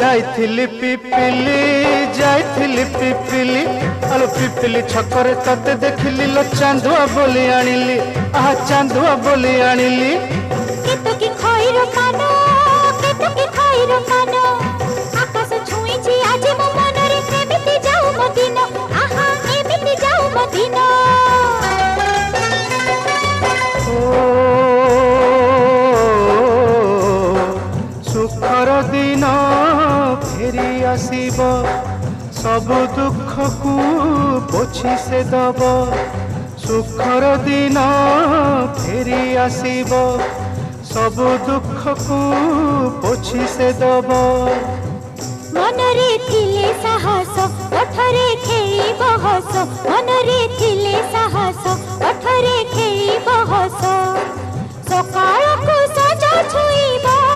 जाइथिली पिपिली जाइथिली पिपिली आलो पिपिली छकरे तते देखिली लो चांदुआ बोली आनिली आहा चांदुआ बोली आनिली केतो की खइरो कानो केतो की खइरो कानो आकाश छुईची आज मो मनरे एमिति जाऊ मो दिन आहा एमिति जाऊ मो दिन सुखर दिन फेरी आसीब सब दुख को पोछि से दब सुखर दिन फेरी आसीब सब दुख को पोछि से दब मनरे थिले साहस ओठरे खेई बहस मनरे थिले साहस ओठरे खेई बहस सकाळ को सजा छुईबा